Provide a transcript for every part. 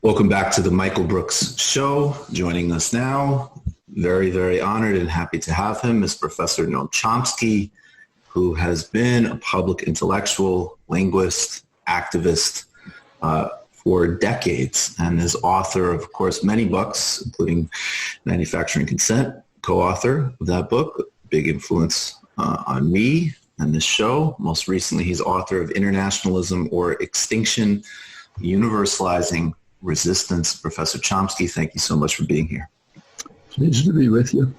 Welcome back to the Michael Brooks Show. Joining us now, very, very honored and happy to have him, is Professor Noam Chomsky, who has been a public intellectual, linguist, activist for decades, and is author of course, many books, including Manufacturing Consent, co-author of that book, big influence on me and this show. Most recently, he's author of Internationalism or Extinction, Universalizing Resistance. Professor Chomsky, thank you so much for being here. Pleased to be with you.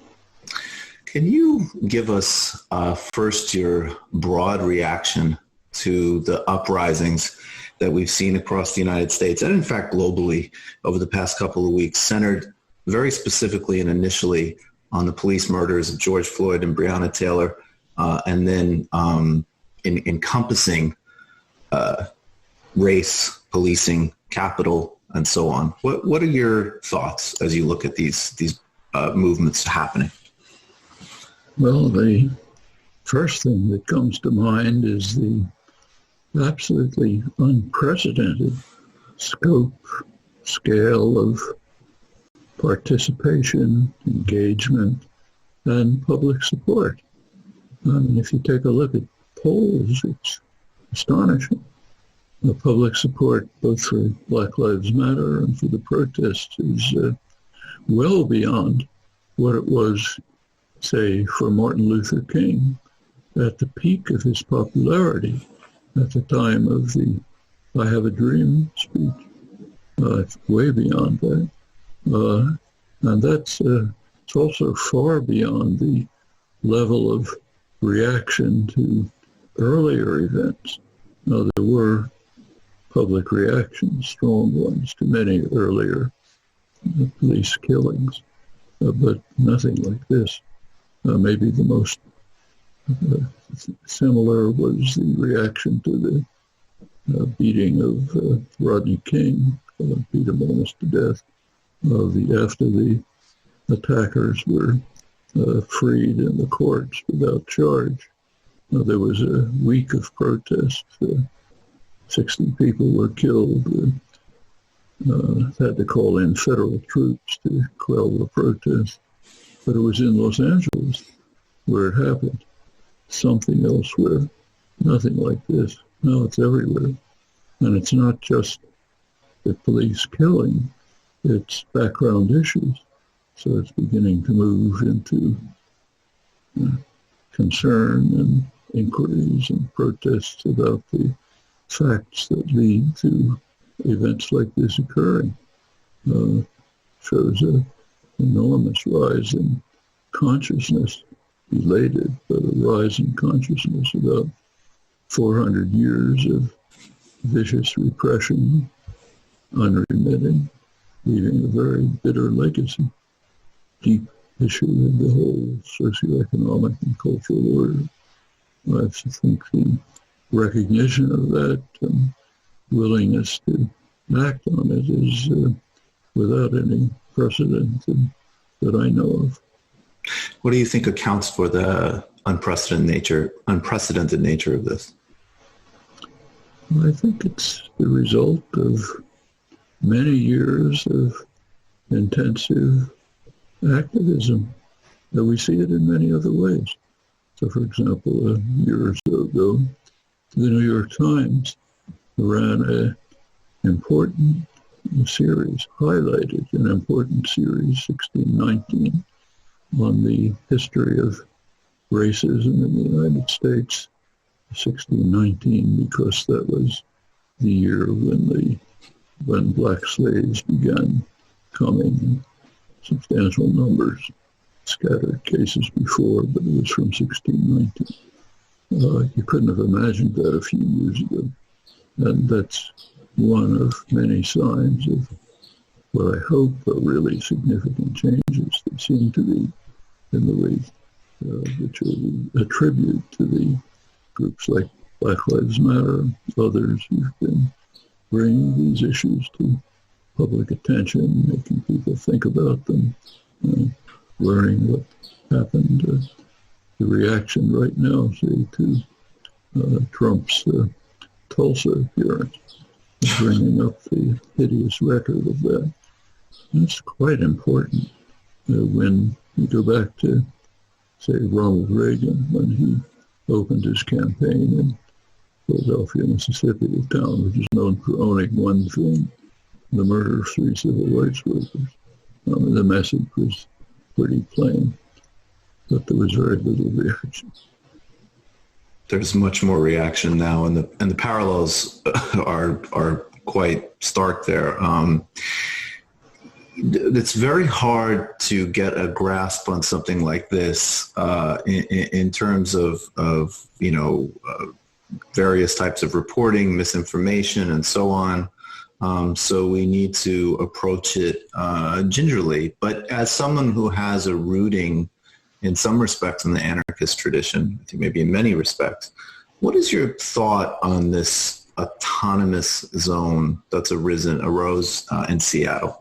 Can you give us first your broad reaction to the uprisings that we've seen across the United States and in fact globally over the past couple of weeks, centered very specifically and initially on the police murders of George Floyd and Breonna Taylor, and then encompassing race, policing, capital, and so on. What are your thoughts as you look at these movements happening? Well, the first thing that comes to mind is the absolutely unprecedented scope, scale of participation, engagement, and public support. I mean, if you take a look at polls, it's astonishing. The public support, both for Black Lives Matter and for the protests, is well beyond what it was, say, for Martin Luther King at the peak of his popularity at the time of the I Have a Dream speech. It's way beyond that. And that's it's also far beyond the level of reaction to earlier events. Now, there were public reactions, strong ones, to many earlier police killings, but nothing like this. Maybe the most similar was the reaction to the beating of Rodney King, beat him almost to death, after the attackers were freed in the courts without charge. There was a week of protests. 60 people were killed. Had to call in federal troops to quell the protest. But it was in Los Angeles where it happened. Something elsewhere, nothing like this. No, it's everywhere. And it's not just the police killing, it's background issues. So it's beginning to move into concern and inquiries and protests about the facts that lead to events like this occurring. Shows an enormous rise in consciousness, belated, but a rise in consciousness about 400 years of vicious repression, unremitting, leaving a very bitter legacy, deep issue in the whole socioeconomic and cultural order. I think the recognition of that and willingness to act on it is without any precedent that I know of. What do you think accounts for the unprecedented nature of this? Well, I think it's the result of many years of intensive activism. That we see it in many other ways. So, for example, a year or so ago, the New York Times ran an important series, highlighted an important series, 1619, on the history of racism in the United States, 1619, because that was the year when black slaves began coming in substantial numbers, scattered cases before, but it was from 1619. You couldn't have imagined that a few years ago. And that's one of many signs of what I hope are really significant changes that seem to be in the way which we attribute to the groups like Black Lives Matter, others who've been bringing these issues to public attention, making people think about them, learning what happened. The reaction right now, say, to Trump's Tulsa appearance. bringing up the hideous record of that. That's quite important when you go back to, say, Ronald Reagan, when he opened his campaign in Philadelphia, Mississippi, a town which is known for owning one thing, the murder of 3 civil rights workers. The message was pretty plain, but there was very little reaction. There's much more reaction now, and the parallels are quite stark there. It's very hard to get a grasp on something like this in terms of various types of reporting, misinformation, and so on. So we need to approach it gingerly. But as someone who has a rooting in some respects in the anarchist tradition, I think maybe in many respects, what is your thought on this autonomous zone that's arose in Seattle?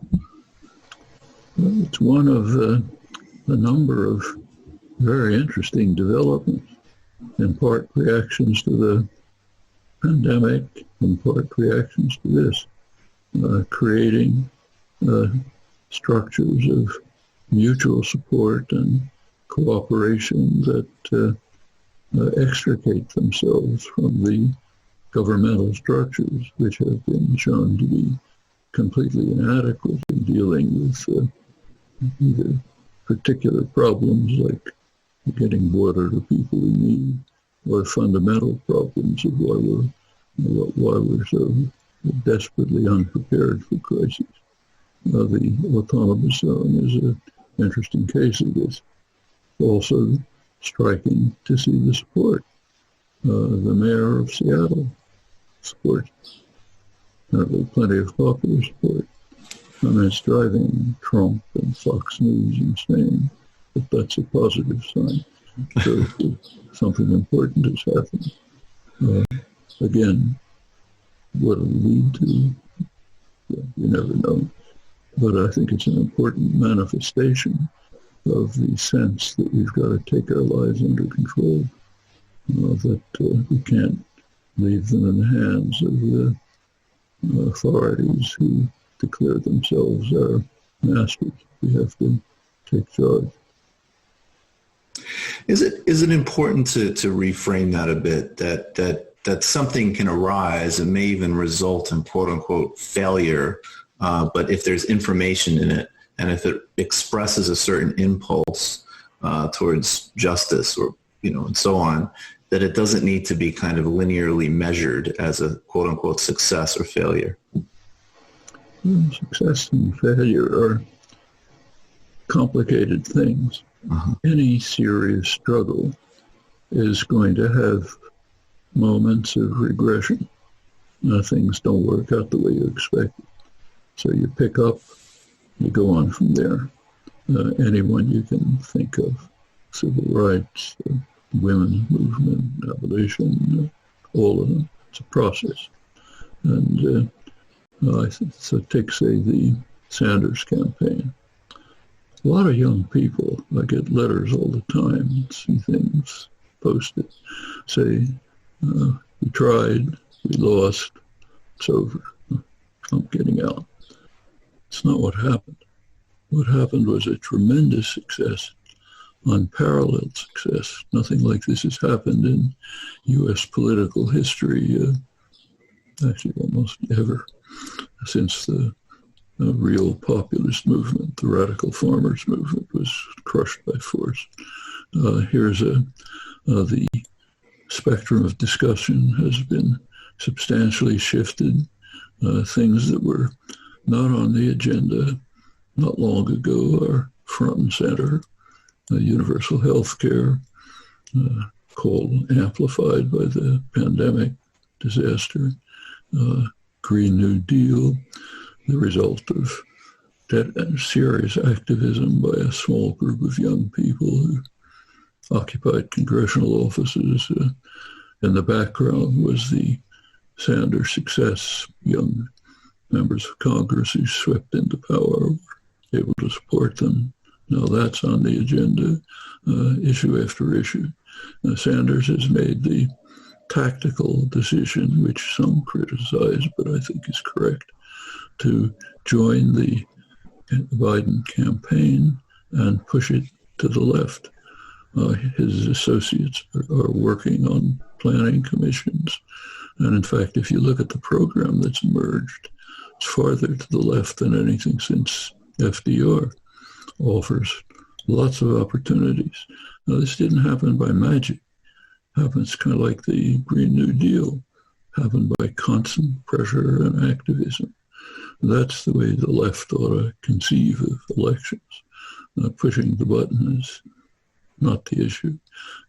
Well, it's one of a number of very interesting developments, in part reactions to the pandemic, in part reactions to this, creating structures of mutual support and cooperation that extricate themselves from the governmental structures, which have been shown to be completely inadequate in dealing with either particular problems like getting water to people we need, or fundamental problems of why we're so desperately unprepared for crises. The autonomous zone is an interesting case of this. Also striking to see the support. The mayor of Seattle supports. Apparently plenty of popular support. It's driving Trump and Fox News insane, but that's a positive sign. So something important has happened. Again, what it'll lead to, you never know. But I think it's an important manifestation of the sense that we've got to take our lives under control, that we can't leave them in the hands of the authorities who declare themselves our masters. We have to take charge. Is it important to reframe that a bit, that something can arise and may even result in quote unquote failure, but if there's information in it and if it expresses a certain impulse towards justice or and so on, that it doesn't need to be kind of linearly measured as a quote unquote success or failure? Success and failure are complicated things. Uh-huh. Any serious struggle is going to have moments of regression. Things don't work out the way you expected. So you pick up, you go on from there. Anyone you can think of, civil rights, women's movement, abolition, all of them. It's a process. And so take, say, the Sanders campaign. A lot of young people, I get letters all the time, see things posted, say, we tried, we lost, it's over, I'm getting out. It's not what happened. What happened was a tremendous success, unparalleled success. Nothing like this has happened in U.S. political history, actually almost ever, since the real populist movement, the radical farmers movement, was crushed by force. Here's the spectrum of discussion has been substantially shifted. Things that were not on the agenda not long ago are front and center. Universal health care, amplified by the pandemic disaster, Green New Deal, the result of serious activism by a small group of young people who occupied congressional offices. In the background was the Sanders success, young members of Congress who swept into power, were able to support them. Now that's on the agenda, issue after issue. Sanders has made the tactical decision, which some criticize, but I think is correct, to join the Biden campaign and push it to the left. His associates are working on planning commissions. And in fact, if you look at the program that's emerged, it's farther to the left than anything since FDR. Offers lots of opportunities. Now, this didn't happen by magic. It happens kind of like the Green New Deal, happened by constant pressure and activism. That's the way the left ought to conceive of elections. Pushing the button is not the issue.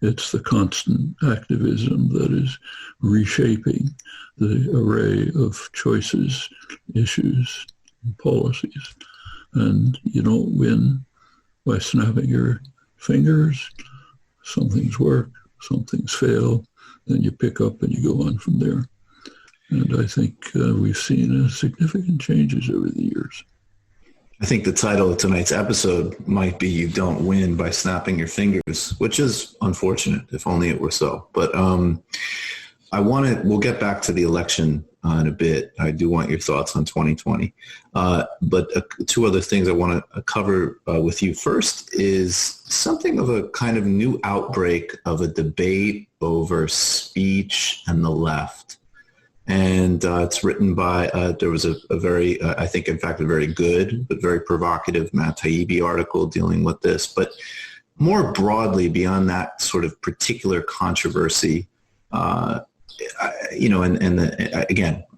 It's the constant activism that is reshaping the array of choices, issues, and policies. And you don't win by snapping your fingers. Some things work, some things fail, then you pick up and you go on from there. And I think we've seen significant changes over the years. I think the title of tonight's episode might be "You Don't Win by Snapping Your Fingers," which is unfortunate, if only it were so. But we'll get back to the election in a bit. I do want your thoughts on 2020. But two other things I want to cover with you. First is something of a kind of new outbreak of a debate over speech and the left. And it's written by, there was a very, I think, in fact, a very good, but very provocative Matt Taibbi article dealing with this. But more broadly, beyond that sort of particular controversy, again,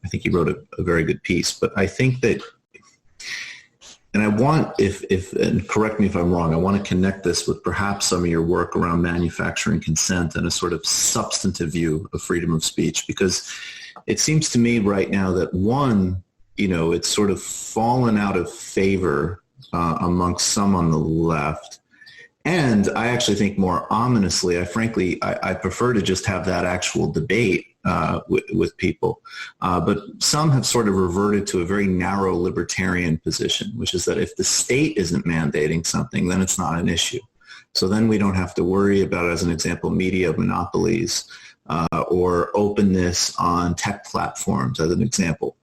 I think he wrote a very good piece. But I think that, and I want, and correct me if I'm wrong, I want to connect this with perhaps some of your work around manufacturing consent and a sort of substantive view of freedom of speech, because it seems to me right now that one, it's sort of fallen out of favor amongst some on the left. And I actually think more ominously, I prefer to just have that actual debate with people. But some have sort of reverted to a very narrow libertarian position, which is that if the state isn't mandating something, then it's not an issue. So then we don't have to worry about, as an example, media monopolies or openness on tech platforms, as an example.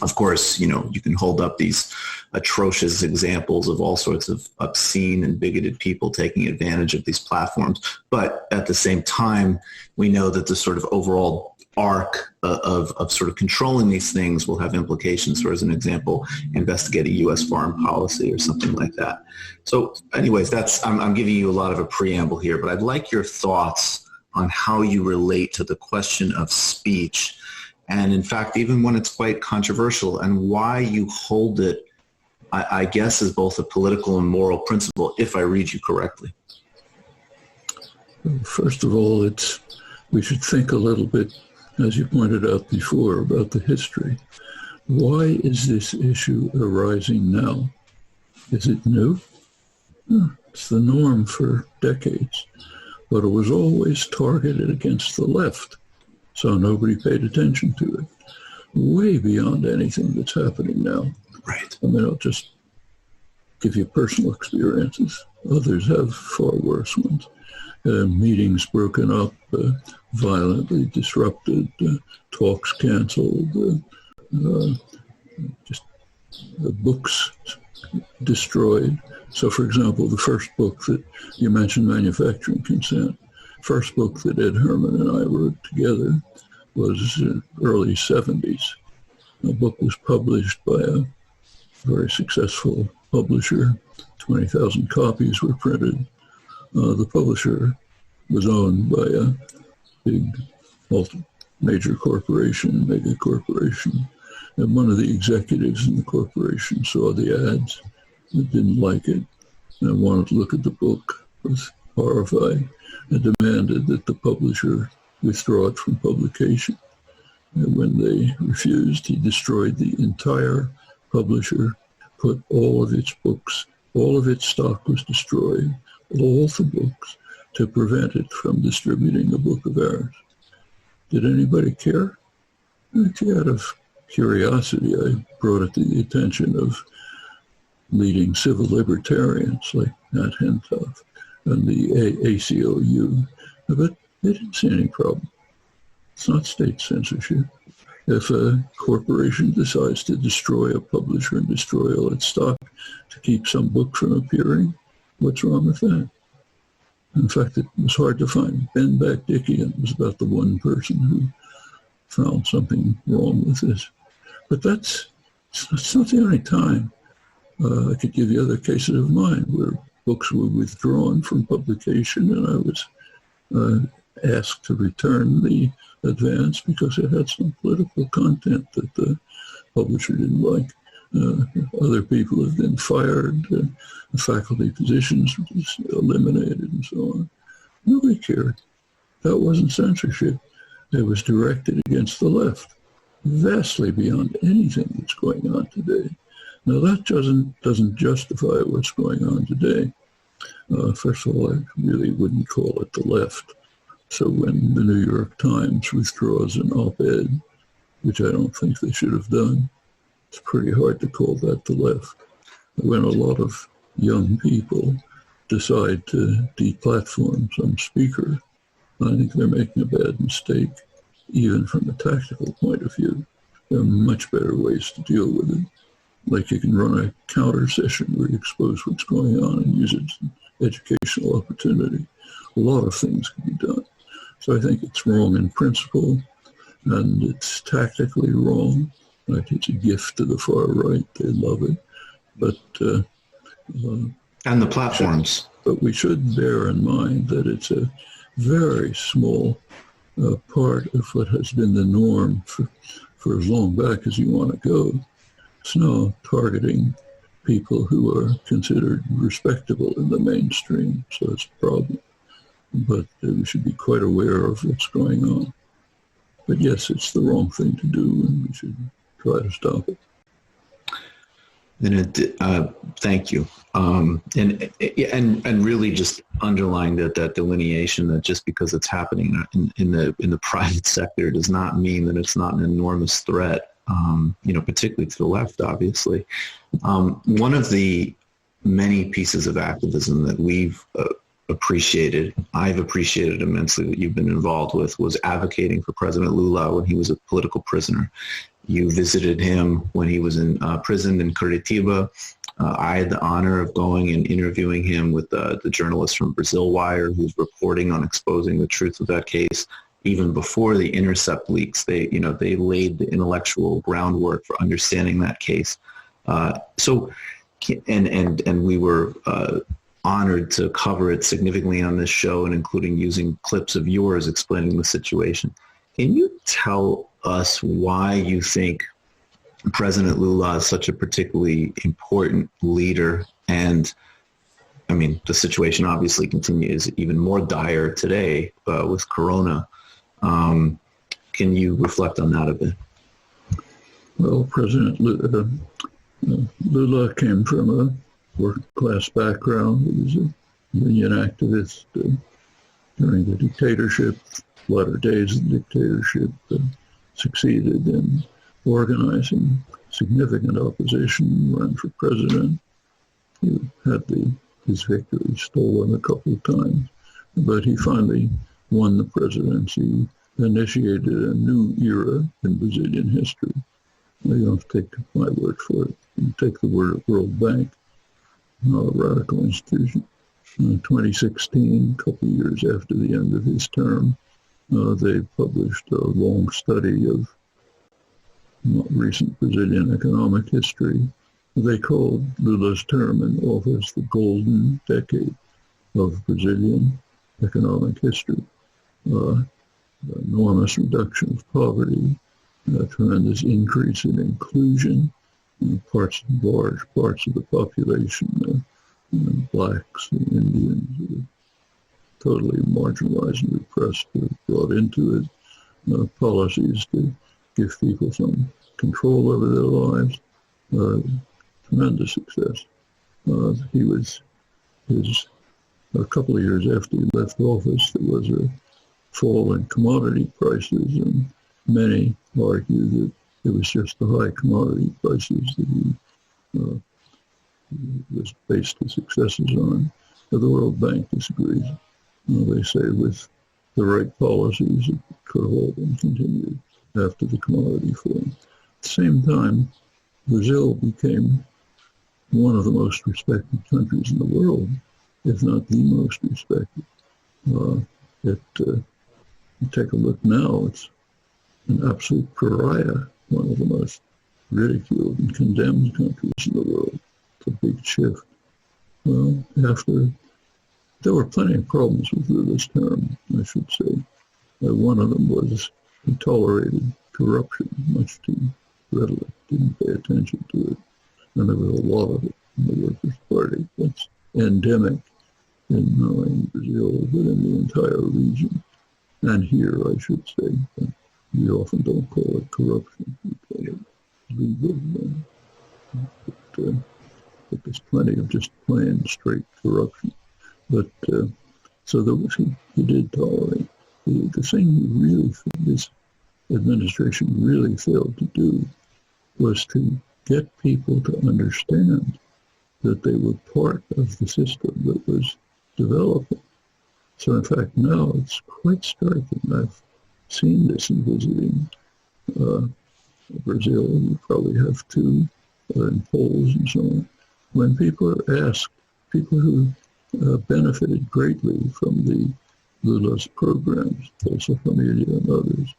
Of course, you can hold up these atrocious examples of all sorts of obscene and bigoted people taking advantage of these platforms. But at the same time, we know that the sort of overall arc of sort of controlling these things will have implications for, as an example, investigating U.S. foreign policy or something like that. So anyways, I'm giving you a lot of a preamble here, but I'd like your thoughts on how you relate to the question of speech, and in fact, even when it's quite controversial, and why you hold it, I guess, as both a political and moral principle, if I read you correctly. First of all, we should think a little bit, as you pointed out before, about the history. Why is this issue arising now? Is it new? It's the norm for decades. But it was always targeted against the left, so nobody paid attention to it. Way beyond anything that's happening now. Right. I mean, I'll just give you personal experiences. Others have far worse ones. Meetings broken up, violently disrupted, talks canceled, books destroyed. So, for example, the first book that you mentioned, Manufacturing Consent, first book that Ed Herman and I wrote together was early 70s. The book was published by a very successful publisher. 20,000 copies were printed. The publisher was owned by a big major corporation, mega corporation. And one of the executives in the corporation saw the ads and didn't like it and wanted to look at the book, was horrified, and demanded that the publisher withdraw it from publication. And when they refused, he destroyed the entire publisher, put all of its books, all of its stock was destroyed, all the books, to prevent it from distributing a book of ours. Did anybody care? Out of curiosity, I brought it to the attention of leading civil libertarians like Nat Hentoff and the ACLU, but they didn't see any problem. It's not state censorship. If a corporation decides to destroy a publisher and destroy all its stock to keep some book from appearing, what's wrong with that? In fact, it was hard to find. Ben Bakdickian was about the one person who found something wrong with this. But that's not the only time. I could give you other cases of mine where books were withdrawn from publication and I was asked to return the advance because it had some political content that the publisher didn't like. Other people have been fired, faculty positions eliminated and so on. Nobody cared. That wasn't censorship. It was directed against the left, vastly beyond anything that's going on today. Now that doesn't justify what's going on today. First of all, I really wouldn't call it the left. So when the New York Times withdraws an op-ed, which I don't think they should have done, it's pretty hard to call that the left. When a lot of young people decide to deplatform some speaker, I think they're making a bad mistake, even from a tactical point of view. There are much better ways to deal with it. Like you can run a counter session where you expose what's going on and use it as an educational opportunity. A lot of things can be done. So I think it's wrong in principle, and it's tactically wrong. Like it's a gift to the far right. They love it. But and the platforms. But we should bear in mind that it's a very small part of what has been the norm for as long back as you want to go. It's now targeting people who are considered respectable in the mainstream, so it's a problem. But we should be quite aware of what's going on. But yes, it's the wrong thing to do, and we should try to stop it. And thank you. And really just underlying that delineation that just because it's happening in the private sector does not mean that it's not an enormous threat. Particularly to the left, obviously. One of the many pieces of activism that I've appreciated immensely that you've been involved with, was advocating for President Lula when he was a political prisoner. You visited him when he was in prison in Curitiba. I had the honor of going and interviewing him with the journalist from Brazil Wire who's reporting on exposing the truth of that case. Even before the Intercept leaks, they laid the intellectual groundwork for understanding that case. And we were honored to cover it significantly on this show, and including using clips of yours explaining the situation. Can you tell us why you think President Lula is such a particularly important leader? And I mean, the situation obviously continues even more dire today with Corona. Can you reflect on that a bit? Well, President Lula came from a working-class background. He was a union activist during the dictatorship, latter days of the dictatorship, succeeded in organizing significant opposition, ran for president. He had his victory stolen a couple of times, but he finally won the presidency, initiated a new era in Brazilian history. You don't have to take my word for it. You take the word of World Bank, not a radical institution. In 2016, a couple of years after the end of his term, they published a long study of recent Brazilian economic history. They called Lula's term in office the golden decade of Brazilian economic history. Enormous reduction of poverty, tremendous increase in inclusion, large parts of the population, blacks and Indians, totally marginalized and repressed, brought into it policies to give people some control over their lives. Tremendous success. A couple of years after he left office, there was a fall in commodity prices, and many argue that it was just the high commodity prices that he was based his successes on. The World Bank disagrees. They say with the right policies, it could have all been continued after the commodity fall. At the same time, Brazil became one of the most respected countries in the world, if not the most respected. You take a look now, it's an absolute pariah, one of the most ridiculed and condemned countries in the world. It's a big shift. Well, there were plenty of problems with Lula's term, I should say. One of them was he tolerated corruption much too readily, didn't pay attention to it. And there was a lot of it in the Workers' Party. That's endemic in not only in Brazil, but in the entire region. And here, I should say, we often don't call it corruption, we call it legal. But there's plenty of just plain, straight corruption. But so he did tolerate. The thing this administration really failed to do was to get people to understand that they were part of the system that was developing. So in fact, now it's quite striking. I've seen this in visiting Brazil. You probably have too, in polls and so on. When people are asked, people who benefited greatly from the Lula's programs, Bolsa Familia and others,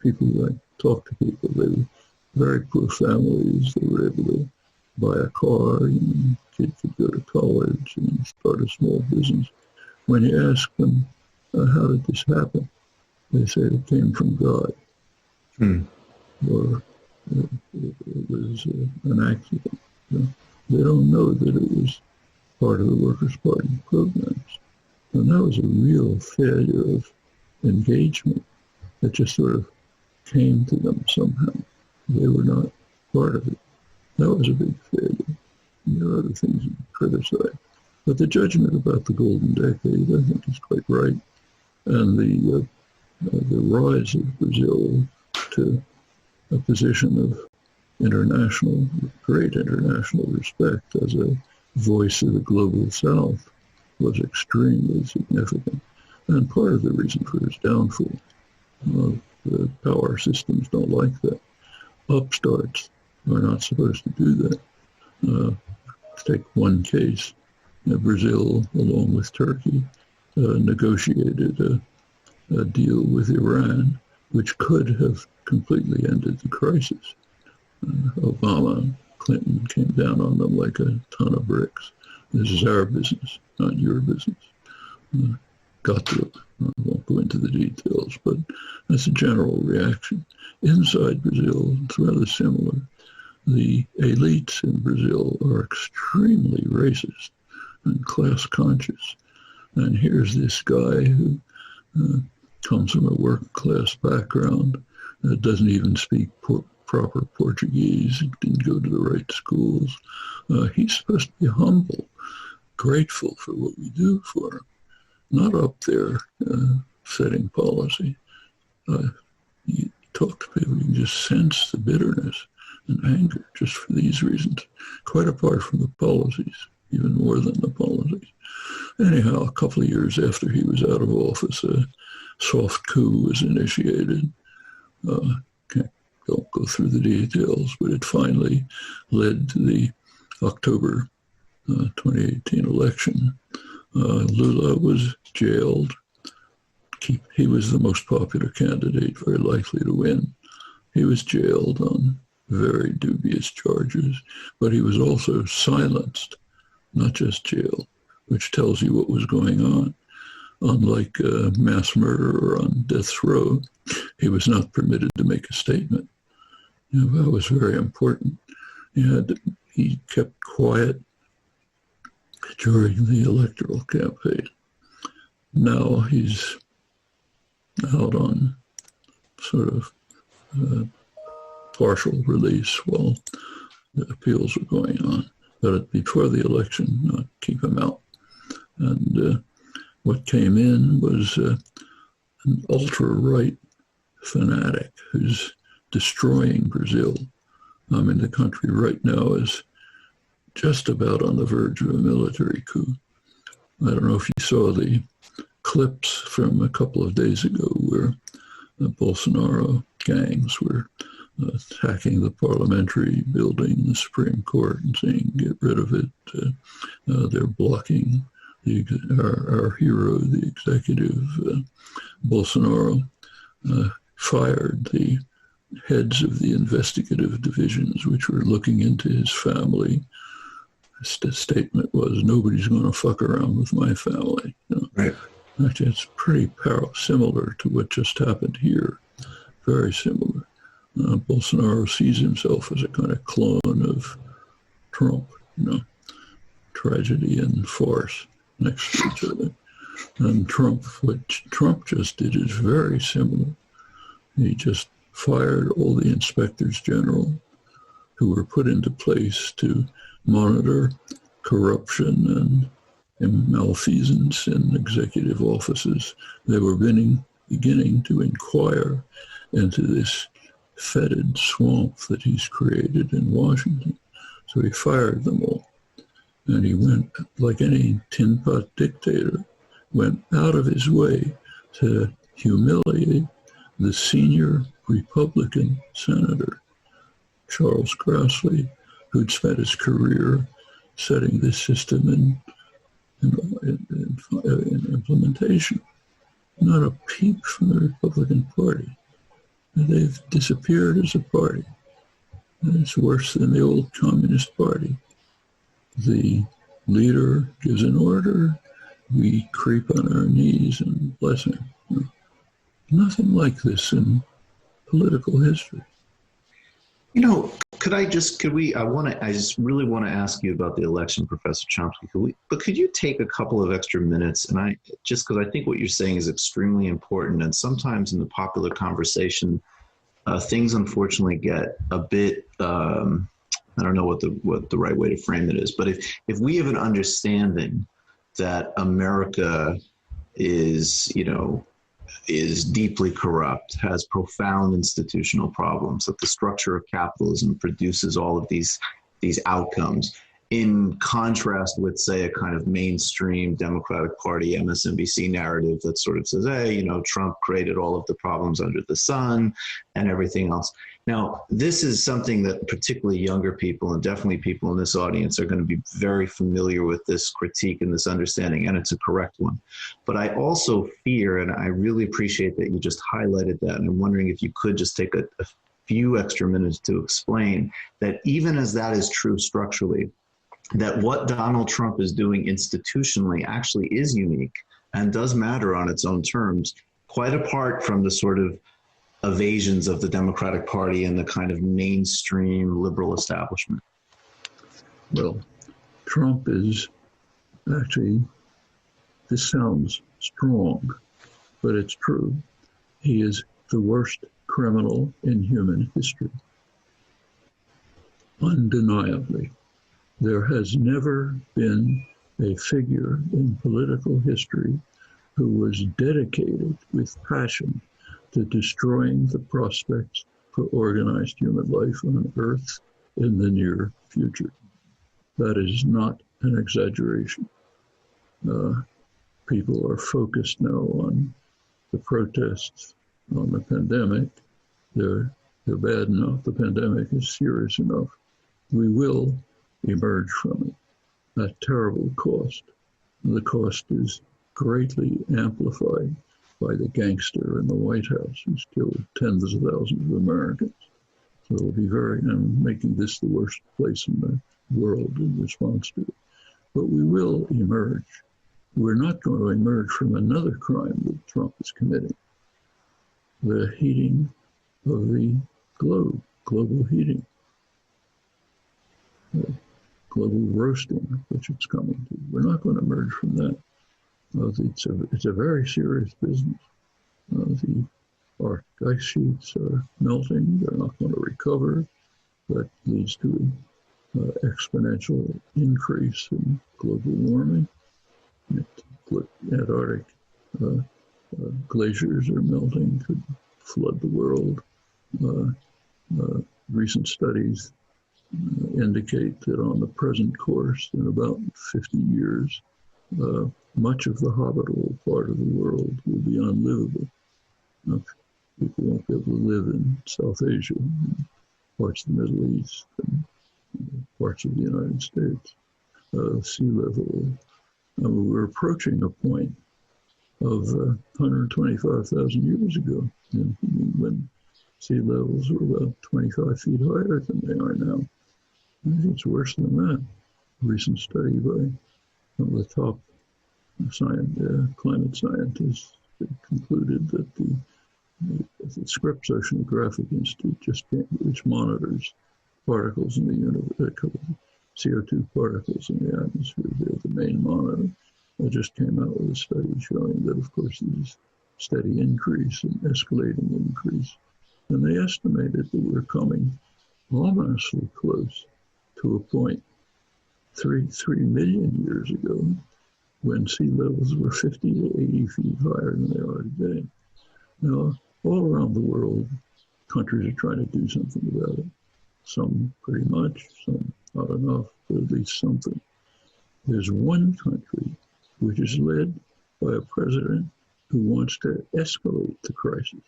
people who I talked to people, they were very poor families. They were able to buy a car, kid could go to college and start a small business. When you ask them, how did this happen? They say it came from God. Or it was an accident. They don't know that it was part of the Workers' Party programs. And that was a real failure of engagement that just sort of came to them somehow. They were not part of it. That was a big failure. And there are other things you criticize. But the judgment about the Golden Decade, I think, is quite right. And the rise of Brazil to a position of great international respect as a voice of the global South was extremely significant. And part of the reason for his downfall, the power systems don't like that. Upstarts are not supposed to do that. Let's take one case. Brazil, along with Turkey, negotiated a deal with Iran, which could have completely ended the crisis. Obama, Clinton came down on them like a ton of bricks. This is our business, not your business. I won't go into the details, but that's a general reaction. Inside Brazil, it's rather similar. The elites in Brazil are extremely racist and class conscious. And here's this guy who comes from a working-class background, doesn't even speak proper Portuguese, didn't go to the right schools. He's supposed to be humble, grateful for what we do for him, not up there setting policy. You talk to people, you can just sense the bitterness and anger just for these reasons, quite apart from the policies, even more than the policies. Anyhow, a couple of years after he was out of office, a soft coup was initiated. Don't go through the details, but it finally led to the October 2018 election. Lula was jailed. He was the most popular candidate, very likely to win. He was jailed on very dubious charges, but he was also silenced, not just jailed, which tells you what was going on. Unlike a mass murderer on death row, he was not permitted to make a statement. That was very important. He kept quiet during the electoral campaign. Now he's out on sort of partial release while the appeals are going on. But before the election, not keep him out. And what came in was an ultra-right fanatic who's destroying Brazil. I mean, the country right now is just about on the verge of a military coup. I don't know if you saw the clips from a couple of days ago where the Bolsonaro gangs were attacking the parliamentary building, the Supreme Court, and saying, get rid of it. They're blocking our hero, the executive, Bolsonaro, fired the heads of the investigative divisions which were looking into his family. The statement was, nobody's going to fuck around with my family. Right. Actually, it's pretty similar to what just happened here. Very similar. Bolsonaro sees himself as a kind of clone of Trump, tragedy and farce next to each other. And what Trump just did is very similar. He just fired all the inspectors general who were put into place to monitor corruption and malfeasance in executive offices. They were beginning to inquire into this fetid swamp that he's created in Washington. So he fired them all. And he went, like any tin pot dictator, went out of his way to humiliate the senior Republican senator, Charles Grassley, who'd spent his career setting this system in implementation. Not a peep from the Republican Party. They've disappeared as a party. And it's worse than the old Communist Party. The leader gives an order, we creep on our knees and bless him. Nothing like this in political history. I just really want to ask you about the election, Professor Chomsky. Could you take a couple of extra minutes? And because I think what you're saying is extremely important. And sometimes in the popular conversation, things unfortunately get a bit, I don't know what the right way to frame it is. But if we have an understanding that America is deeply corrupt, has profound institutional problems, that the structure of capitalism produces all of these outcomes, in contrast with, say, a kind of mainstream Democratic Party, MSNBC narrative that sort of says, hey, Trump created all of the problems under the sun and everything else. Now, this is something that particularly younger people and definitely people in this audience are going to be very familiar with this critique and this understanding, and it's a correct one. But I also fear, and I really appreciate that you just highlighted that, and I'm wondering if you could just take a few extra minutes to explain that even as that is true structurally, that what Donald Trump is doing institutionally actually is unique and does matter on its own terms, quite apart from the sort of evasions of the Democratic Party and the kind of mainstream liberal establishment. Well, Trump is actually, this sounds strong, but it's true. He is the worst criminal in human history. Undeniably. There has never been a figure in political history who was dedicated with passion to destroying the prospects for organized human life on Earth in the near future. That is not an exaggeration. People are focused now on the protests, on the pandemic. They're bad enough. The pandemic is serious enough. We will emerge from it at terrible cost. The cost is greatly amplified by the gangster in the White House who's killed tens of thousands of Americans. So it'll be I'm making this the worst place in the world in response to it. But we will emerge. We're not going to emerge from another crime that Trump is committing. The heating of the globe, global heating. Global roasting, which it's coming to. We're not going to emerge from that. It's a very serious business. The Arctic ice sheets are melting. They're not going to recover. That leads to an exponential increase in global warming. Antarctic glaciers are melting, could flood the world. Recent studies indicate that on the present course, in about 50 years, much of the habitable part of the world will be unlivable. People won't be able to live in South Asia, parts of the Middle East, and parts of the United States. Sea level, we're approaching a point of 125,000 years ago, when sea levels were about 25 feet higher than they are now. I think it's worse than that. A recent study by some of the top climate scientists concluded that the Scripps Oceanographic Institute, which monitors particles in the universe, CO2 particles in the atmosphere, they're the main monitor, just came out with a study showing that, of course, there's steady increase and escalating increase. And they estimated that we're coming ominously close to a point 3 million years ago when sea levels were 50 to 80 feet higher than they are today. Now, all around the world, countries are trying to do something about it. Some pretty much, some not enough, but at least something. There's one country which is led by a president who wants to escalate the crisis,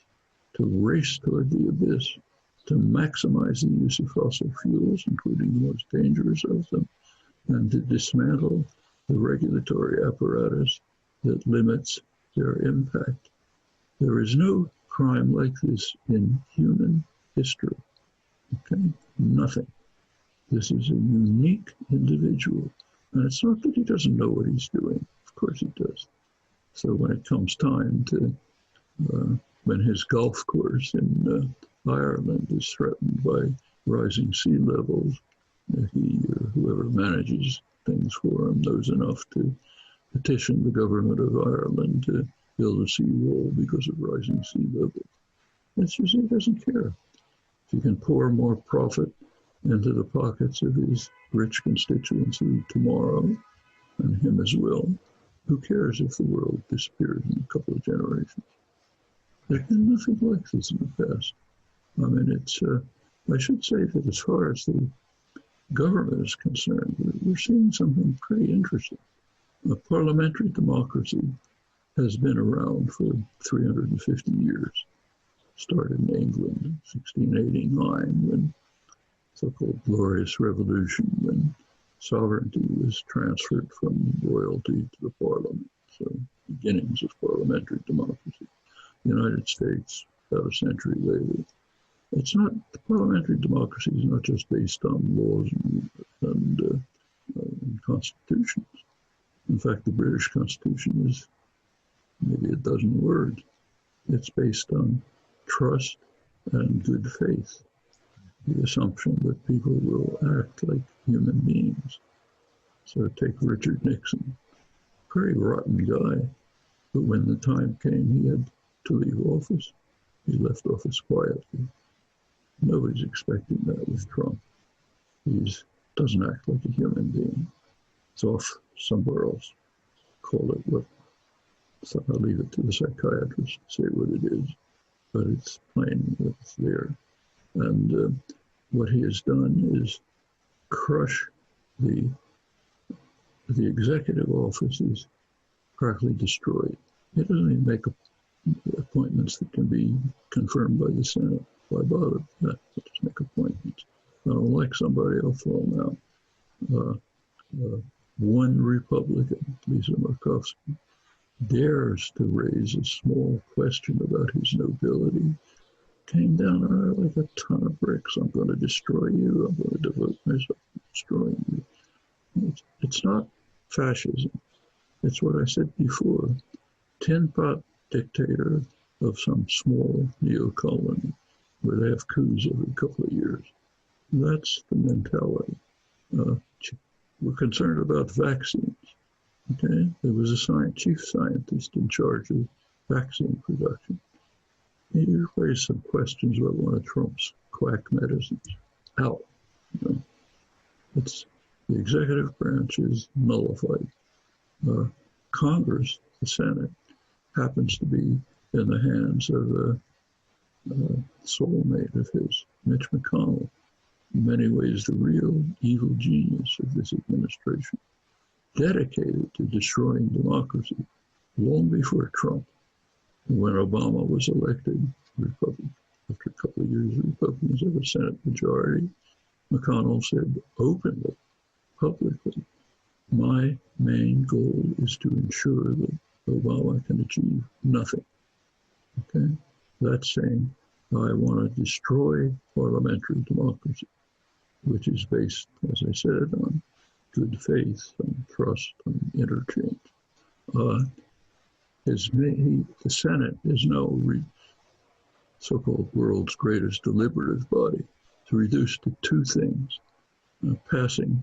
to race toward the abyss, to maximize the use of fossil fuels, including the most dangerous of them, and to dismantle the regulatory apparatus that limits their impact. There is no crime like this in human history. Okay? Nothing. This is a unique individual. And it's not that he doesn't know what he's doing. Of course he does. So when it comes time to, when his golf course in Ireland is threatened by rising sea levels, he or whoever manages things for him knows enough to petition the government of Ireland to build a seawall because of rising sea levels. It's just he doesn't care. If he can pour more profit into the pockets of his rich constituency tomorrow, and him as well, who cares if the world disappears in a couple of generations? There's been nothing like this in the past. I mean, I should say that as far as the government is concerned, we're seeing something pretty interesting. A parliamentary democracy has been around for 350 years. Started in England in 1689, when so-called Glorious Revolution, when sovereignty was transferred from royalty to the parliament. So beginnings of parliamentary democracy. The United States, about a century later. The parliamentary democracy is not just based on laws and constitutions. In fact, the British Constitution is maybe a dozen words. It's based on trust and good faith, the assumption that people will act like human beings. So take Richard Nixon, pretty rotten guy, but when the time came he had to leave office, he left office quietly. Nobody's expecting that with Trump. He doesn't act like a human being. It's off somewhere else. Call it what. So I'll leave it to the psychiatrist to say what it is, but it's plain that it's there. And what he has done is crush the executive offices, practically destroyed. He doesn't even make appointments that can be confirmed by the Senate. Why bother? Just make appointments. If I don't like somebody, I'll throw them out. One Republican, Lisa Murkowski, dares to raise a small question about his nobility, came down on her like a ton of bricks. I'm going to destroy you. I'm going to devote myself to destroying you. It's not fascism. It's what I said before. Tin pot dictator of some small neo-colony where they have coups every couple of years. That's the mentality. We're concerned about vaccines. Okay, there was a chief scientist in charge of vaccine production. He raised some questions about one of Trump's quack medicines. Out. It's the executive branch is nullified. Congress, the Senate, happens to be in the hands of a soulmate of his, Mitch McConnell. In many ways, the real evil genius of this administration. dedicated to destroying democracy long before Trump. When Obama was elected, after a couple of years, Republicans have a Senate majority. McConnell said openly, publicly, my main goal is to ensure that Obama can achieve nothing. Okay? That's saying, I want to destroy parliamentary democracy, which is based, as I said, on good faith, on trust, on interchange. The Senate is now so-called world's greatest deliberative body. It's reduced to two things: passing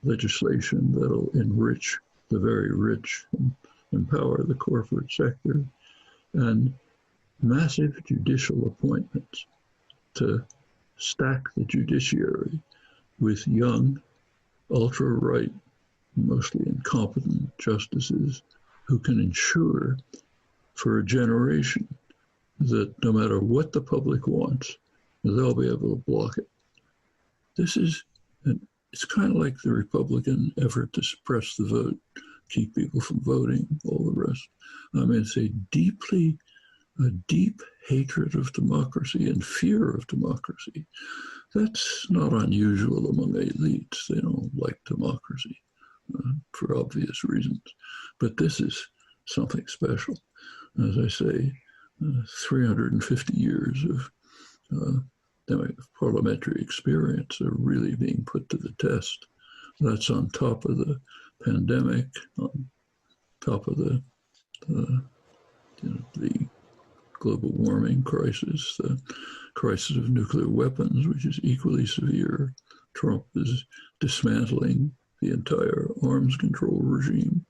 legislation that'll enrich the very rich and empower the corporate sector, and massive judicial appointments to stack the judiciary with young, ultra-right, mostly incompetent justices who can ensure for a generation that no matter what the public wants, they'll be able to block it. It's kind of like the Republican effort to suppress the vote, keep people from voting, all the rest. I mean, it's a deep hatred of democracy and fear of democracy. That's not unusual among elites. They don't like democracy for obvious reasons. But this is something special. As I say, 350 years of parliamentary experience are really being put to the test. That's on top of the pandemic, on top of the global warming crisis, the crisis of nuclear weapons, which is equally severe. Trump is dismantling the entire arms control regime,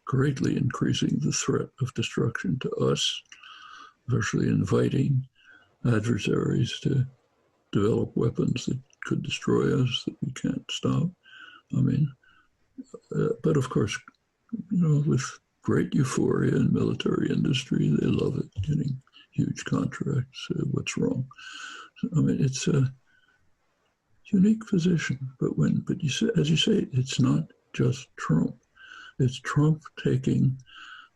greatly increasing the threat of destruction to us, virtually inviting adversaries to develop weapons that could destroy us, that we can't stop. I mean, but of course, with great euphoria in military industry, they love it, getting huge contracts. What's wrong? I mean, it's a unique position. But you say, as you say, it's not just Trump. It's Trump taking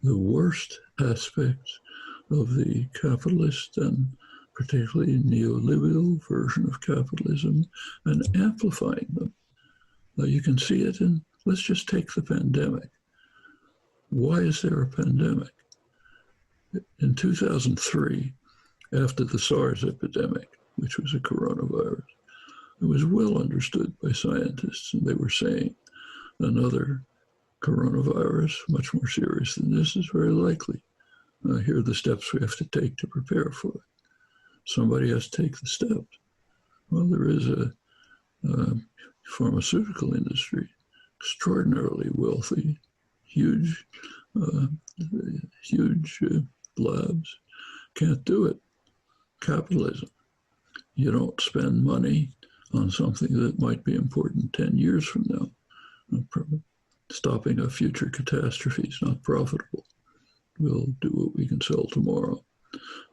the worst aspects of the capitalist and particularly neoliberal version of capitalism and amplifying them. Now you can see it in, let's just take the pandemic. Why is there a pandemic? In 2003, after the SARS epidemic, which was a coronavirus, it was well understood by scientists, and they were saying another coronavirus, much more serious than this, is very likely. Here are the steps we have to take to prepare for it. Somebody has to take the steps. Well, there is a pharmaceutical industry, extraordinarily wealthy, huge labs. Can't do it. Capitalism. You don't spend money on something that might be important 10 years from now. Stopping a future catastrophe is not profitable. We'll do what we can sell tomorrow.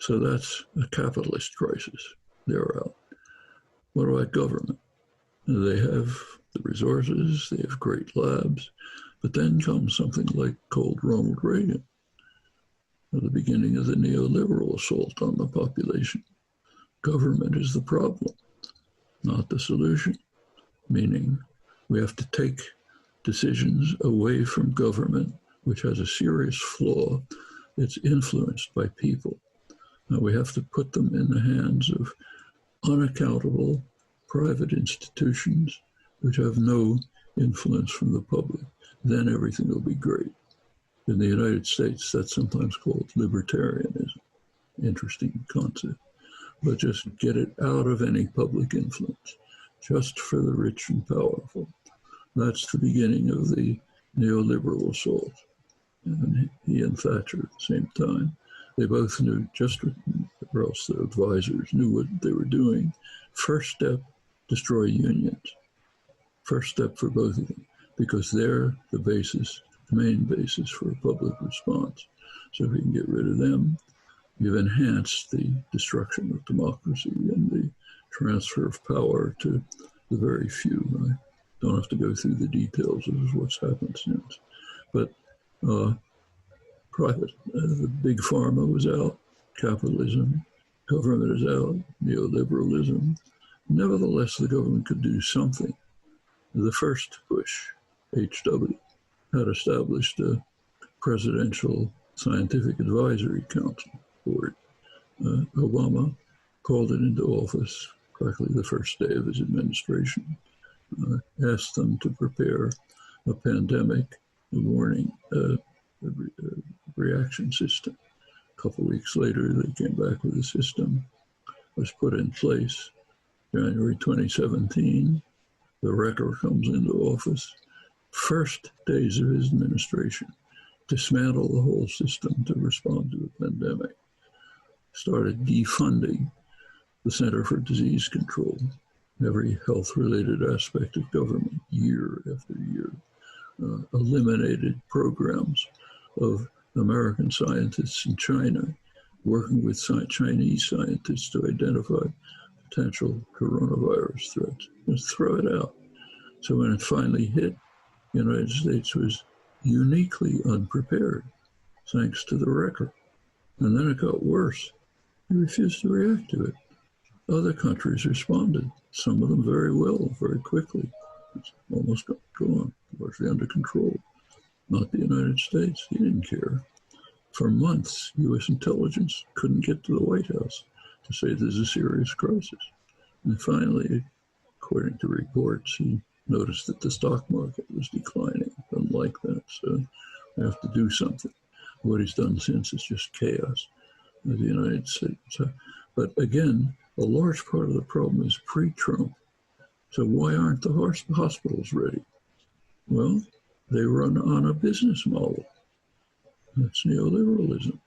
So that's a capitalist crisis. They're out. What about government? They have the resources, they have great labs, but then comes something like called Ronald Reagan, at the beginning of the neoliberal assault on the population. Government is the problem, not the solution, meaning we have to take decisions away from government, which has a serious flaw. It's influenced by people. Now we have to put them in the hands of unaccountable private institutions which have no influence from the public. Then everything will be great. In the United States, that's sometimes called libertarianism. Interesting concept. But just get it out of any public influence, just for the rich and powerful. That's the beginning of the neoliberal assault. And he and Thatcher at the same time. They both knew or else their advisors knew what they were doing. First step, destroy unions. First step for both of them, because they're the main basis for a public response. So if we can get rid of them, you've enhanced the destruction of democracy and the transfer of power to the very few. Right? Don't have to go through the details of what's happened since. But private, the big pharma was out, capitalism, government is out, neoliberalism. Nevertheless, the government could do something. The first Bush, H.W., had established a Presidential Scientific Advisory Council Board. Obama called it into office practically the first day of his administration, asked them to prepare a pandemic warning reaction system. A couple of weeks later, they came back with a system, was put in place. January 2017, the Wrecker comes into office. First days of his administration, dismantle the whole system to respond to the pandemic. Started defunding the Center for Disease Control, every health-related aspect of government, year after year. Eliminated programs of American scientists in China working with Chinese scientists to identify potential coronavirus threats. Just throw it out. So when it finally hit, the United States was uniquely unprepared, thanks to the Wrecker. And then it got worse. He refused to react to it. Other countries responded, some of them very well, very quickly. It's almost gone, largely under control. Not the United States. He didn't care. For months, U.S. intelligence couldn't get to the White House to say there's a serious crisis. And finally, according to reports, he noticed that the stock market was declining. Doesn't like that, so we have to do something. What he's done since is just chaos in the United States. But again, a large part of the problem is pre-Trump. So why aren't the hospitals ready? Well, they run on a business model. That's neoliberalism.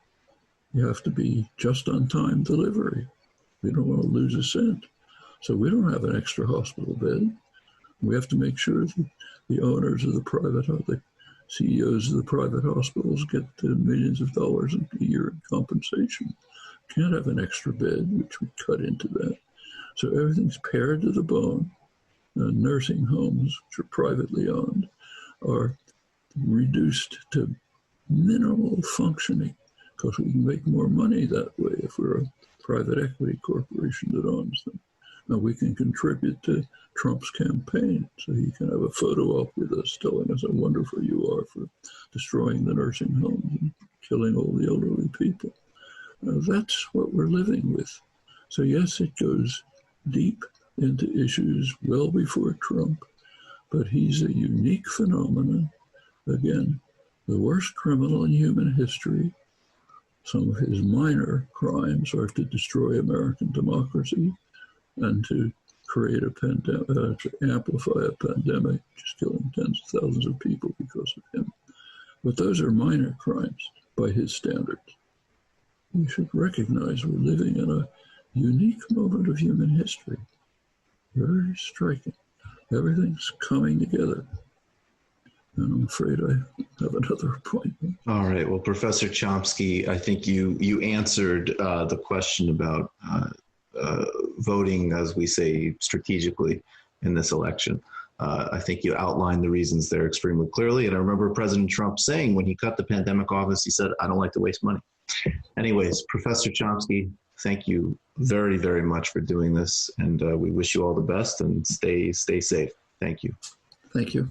You have to be just-on-time delivery. We don't want to lose a cent. So we don't have an extra hospital bed. We have to make sure that the owners of the CEOs of the private hospitals get millions of dollars a year in compensation. Can't have an extra bed, which we cut into that. So everything's pared to the bone. Nursing homes, which are privately owned, are reduced to minimal functioning because we can make more money that way if we're a private equity corporation that owns them. Now we can contribute to Trump's campaign, so he can have a photo op with us telling us how wonderful you are for destroying the nursing homes and killing all the elderly people. That's what we're living with. So yes, it goes deep into issues well before Trump, but he's a unique phenomenon. Again, the worst criminal in human history. Some of his minor crimes are to destroy American democracy and to create a pandemic, to amplify a pandemic, just killing tens of thousands of people because of him. But those are minor crimes by his standards. We should recognize we're living in a unique moment of human history. Very striking. Everything's coming together. And I'm afraid I have another appointment. All right. Well, Professor Chomsky, I think you answered the question about voting, as we say, strategically in this election. I think you outlined the reasons there extremely clearly. And I remember President Trump saying when he cut the pandemic office, he said, I don't like to waste money. Anyways, Professor Chomsky, thank you very, very much for doing this. And we wish you all the best and stay safe. Thank you. Thank you.